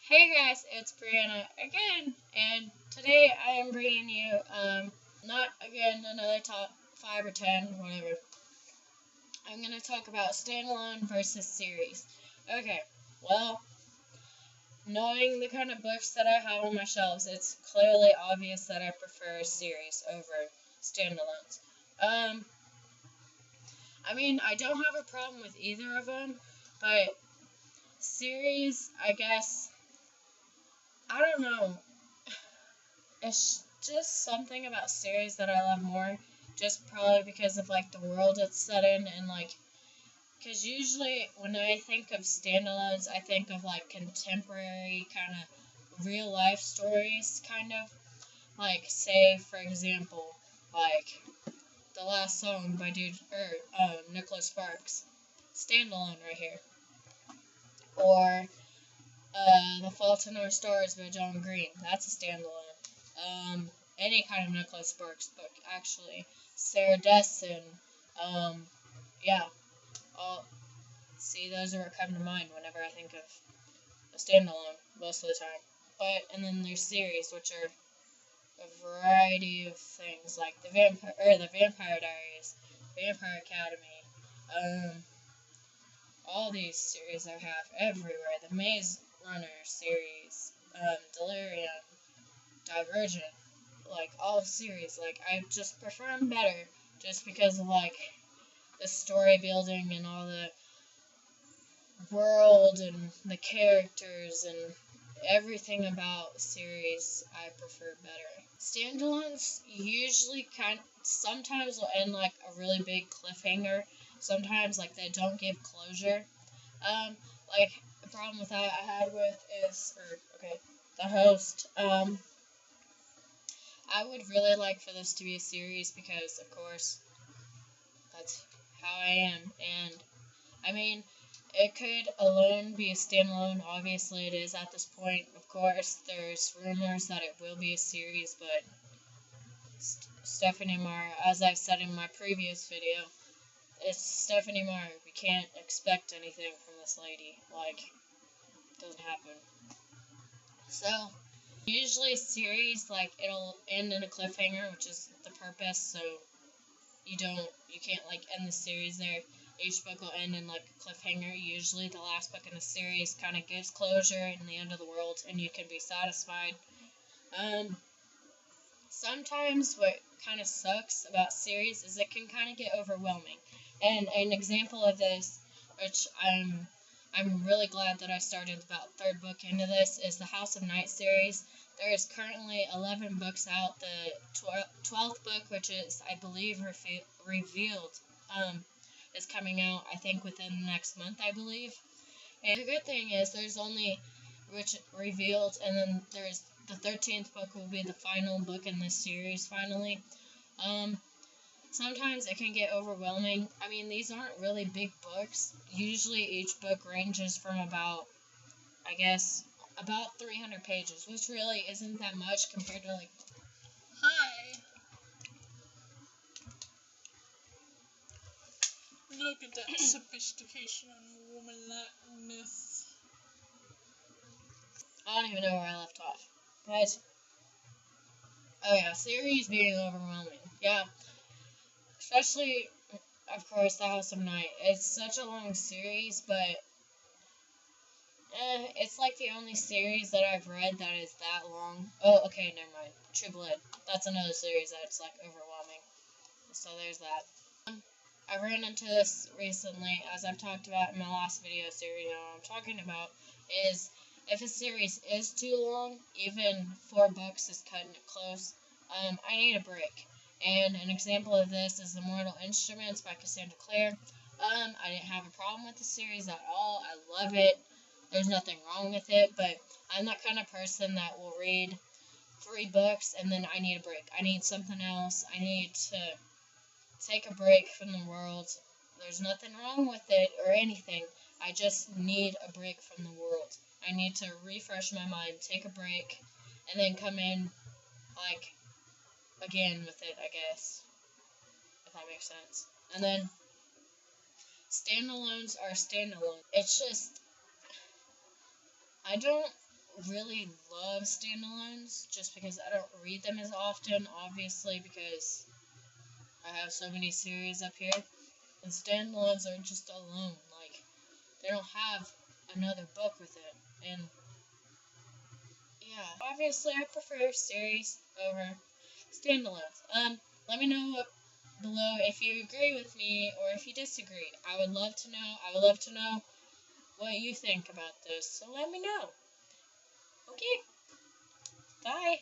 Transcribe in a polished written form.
Hey guys, it's Brianna again, and today I am bringing you, not again another top 5 or 10, whatever. I'm going to talk about standalone versus series. Okay, well, knowing the kind of books that I have on my shelves, it's clearly obvious that I prefer series over standalones. I don't have a problem with either of them, but series, I guess, I don't know. It's just something about series that I love more, just probably because of like the world it's set in and because usually when I think of standalones, I think of like contemporary kind of real life stories, kind of like say for example, like the last song by Nicholas Sparks, standalone right here, or The Fault in Our Stars by John Green. That's a standalone. Any kind of Nicholas Sparks book, actually. Sarah Dessen. Yeah. All, see, those are what come to mind whenever I think of a standalone, most of the time. And then there's series, which are a variety of things, like the Vampire Diaries, Vampire Academy, all these series I have everywhere. The Maze Runner series, Delirium, Divergent, like all series. Like I just prefer them better, just because of like the story building and all the world and the characters and everything about series I prefer better. Standalones usually sometimes will end like a really big cliffhanger. Sometimes like they don't give closure. Like the problem with that I had with the host. I would really like for this to be a series because, of course, that's how I am. And, I mean, it could alone be a standalone. Obviously, it is at this point. Of course, there's rumors that it will be a series, but Stephanie Meyer, as I've said in my previous video, it's Stephanie Meyer. We can't expect anything from this lady. Like, it doesn't happen. So, usually series, like, it'll end in a cliffhanger, which is the purpose, so you can't, like, end the series there. Each book will end in, like, a cliffhanger. Usually the last book in the series kind of gives closure in the end of the world, and you can be satisfied. Sometimes what kind of sucks about series is it can kind of get overwhelming. And an example of this, which I'm really glad that I started about third book into this, is the House of Night series. There is currently 11 books out. The 12th book, which is, I believe, revealed, is coming out, I think, within the next month, I believe. And the good thing is there's only revealed, and then there's the 13th book will be the final book in this series, finally. Sometimes it can get overwhelming. I mean, these aren't really big books. Usually each book ranges from about 300 pages, which really isn't that much compared to, like, hi. Look at that sophistication on womanliness. I don't even know where I left off. But, oh yeah, series being overwhelming. Yeah. Especially, of course, The House of Night. It's such a long series, but it's like the only series that I've read that is that long. Oh, okay, never mind. True Blood. That's another series that's like overwhelming. So there's that. I ran into this recently, as I've talked about in my last video series. What I'm talking about is if a series is too long, even 4 books is cutting it close. I need a break. And an example of this is The Mortal Instruments by Cassandra Clare. I didn't have a problem with the series at all. I love it. There's nothing wrong with it, but I'm that kind of person that will read 3 books and then I need a break. I need something else. I need to take a break from the world. There's nothing wrong with it or anything. I just need a break from the world. I need to refresh my mind, take a break, and then come in, like, again with it, I guess, if that makes sense. And then standalones are standalone. It's just, I don't really love standalones just because I don't read them as often, obviously, because I have so many series up here. And standalones are just alone. Like, they don't have another book with it. And, yeah, obviously I prefer series over standalones. Let me know below if you agree with me or if you disagree. I would love to know. I would love to know what you think about this. So let me know. Okay. Bye.